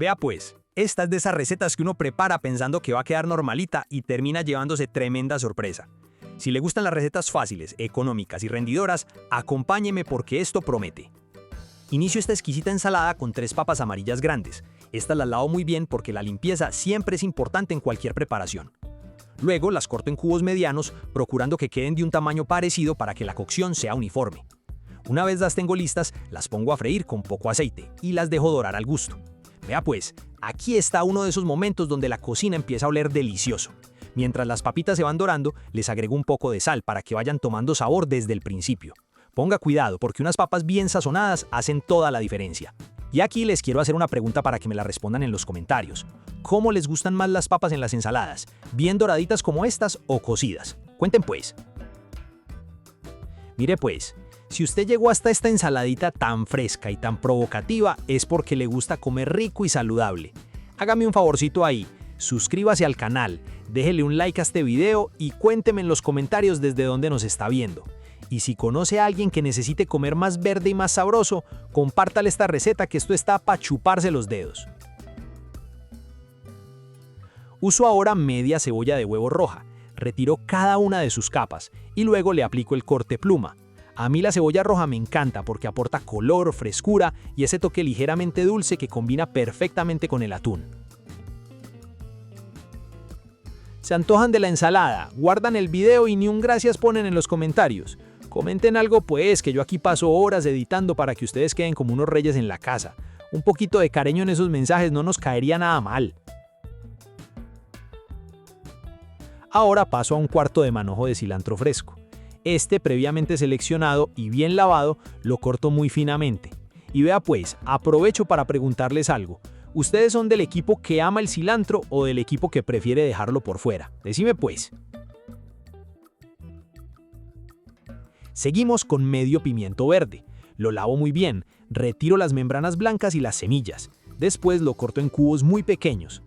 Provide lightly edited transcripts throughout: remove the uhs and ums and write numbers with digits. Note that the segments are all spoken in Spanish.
Vea pues, esta es de esas recetas que uno prepara pensando que va a quedar normalita y termina llevándose tremenda sorpresa. Si le gustan las recetas fáciles, económicas y rendidoras, acompáñeme porque esto promete. Inicio esta exquisita ensalada con 3 papas amarillas grandes. Estas las lavo muy bien porque la limpieza siempre es importante en cualquier preparación. Luego las corto en cubos medianos, procurando que queden de un tamaño parecido para que la cocción sea uniforme. Una vez las tengo listas, las pongo a freír con poco aceite y las dejo dorar al gusto. Vea pues, aquí está uno de esos momentos donde la cocina empieza a oler delicioso. Mientras las papitas se van dorando, les agrego un poco de sal para que vayan tomando sabor desde el principio. Ponga cuidado porque unas papas bien sazonadas hacen toda la diferencia. Y aquí les quiero hacer una pregunta para que me la respondan en los comentarios. ¿Cómo les gustan más las papas en las ensaladas? ¿Bien doraditas como estas o cocidas? Cuenten pues. Mire pues, si usted llegó hasta esta ensaladita tan fresca y tan provocativa es porque le gusta comer rico y saludable. Hágame un favorcito ahí, suscríbase al canal, déjele un like a este video y cuénteme en los comentarios desde dónde nos está viendo. Y si conoce a alguien que necesite comer más verde y más sabroso, compártale esta receta que esto está para chuparse los dedos. Uso ahora media cebolla de huevo roja, retiro cada una de sus capas y luego le aplico el corte pluma. A mí la cebolla roja me encanta porque aporta color, frescura y ese toque ligeramente dulce que combina perfectamente con el atún. ¿Se antojan de la ensalada? Guardan el video y ni un gracias ponen en los comentarios. Comenten algo pues, que yo aquí paso horas editando para que ustedes queden como unos reyes en la casa. Un poquito de cariño en esos mensajes no nos caería nada mal. Ahora paso a un cuarto de manojo de cilantro fresco. Este, previamente seleccionado y bien lavado, lo corto muy finamente. Y vea pues, aprovecho para preguntarles algo. ¿Ustedes son del equipo que ama el cilantro o del equipo que prefiere dejarlo por fuera? Decime pues. Seguimos con medio pimiento verde. Lo lavo muy bien, retiro las membranas blancas y las semillas. Después lo corto en cubos muy pequeños.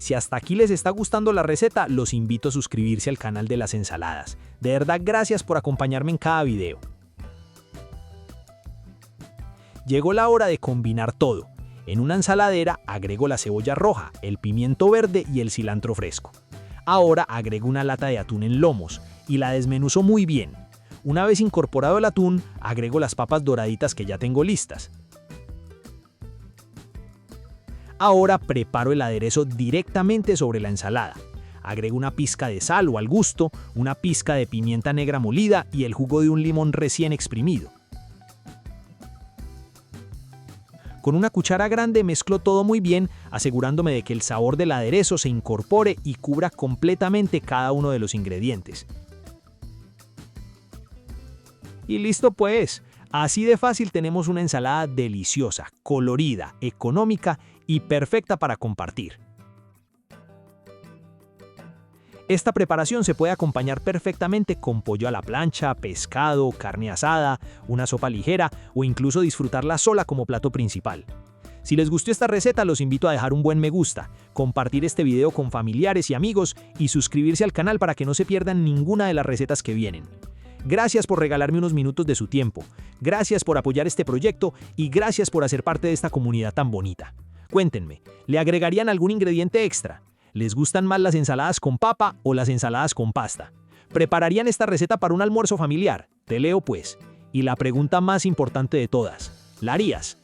Si hasta aquí les está gustando la receta, los invito a suscribirse al canal de las ensaladas. De verdad, gracias por acompañarme en cada video. Llegó la hora de combinar todo. En una ensaladera agrego la cebolla roja, el pimiento verde y el cilantro fresco. Ahora agrego una lata de atún en lomos y la desmenuzo muy bien. Una vez incorporado el atún, agrego las papas doraditas que ya tengo listas. Ahora preparo el aderezo directamente sobre la ensalada. Agrego una pizca de sal o al gusto, una pizca de pimienta negra molida y el jugo de un limón recién exprimido. Con una cuchara grande mezclo todo muy bien, asegurándome de que el sabor del aderezo se incorpore y cubra completamente cada uno de los ingredientes. Y listo pues, así de fácil tenemos una ensalada deliciosa, colorida, económica y perfecta para compartir. Esta preparación se puede acompañar perfectamente con pollo a la plancha, pescado, carne asada, una sopa ligera o incluso disfrutarla sola como plato principal. Si les gustó esta receta, los invito a dejar un buen me gusta, compartir este video con familiares y amigos y suscribirse al canal para que no se pierdan ninguna de las recetas que vienen. Gracias por regalarme unos minutos de su tiempo, gracias por apoyar este proyecto y gracias por hacer parte de esta comunidad tan bonita. Cuéntenme, ¿le agregarían algún ingrediente extra? ¿Les gustan más las ensaladas con papa o las ensaladas con pasta? ¿Prepararían esta receta para un almuerzo familiar? Te leo pues. Y la pregunta más importante de todas, ¿la harías?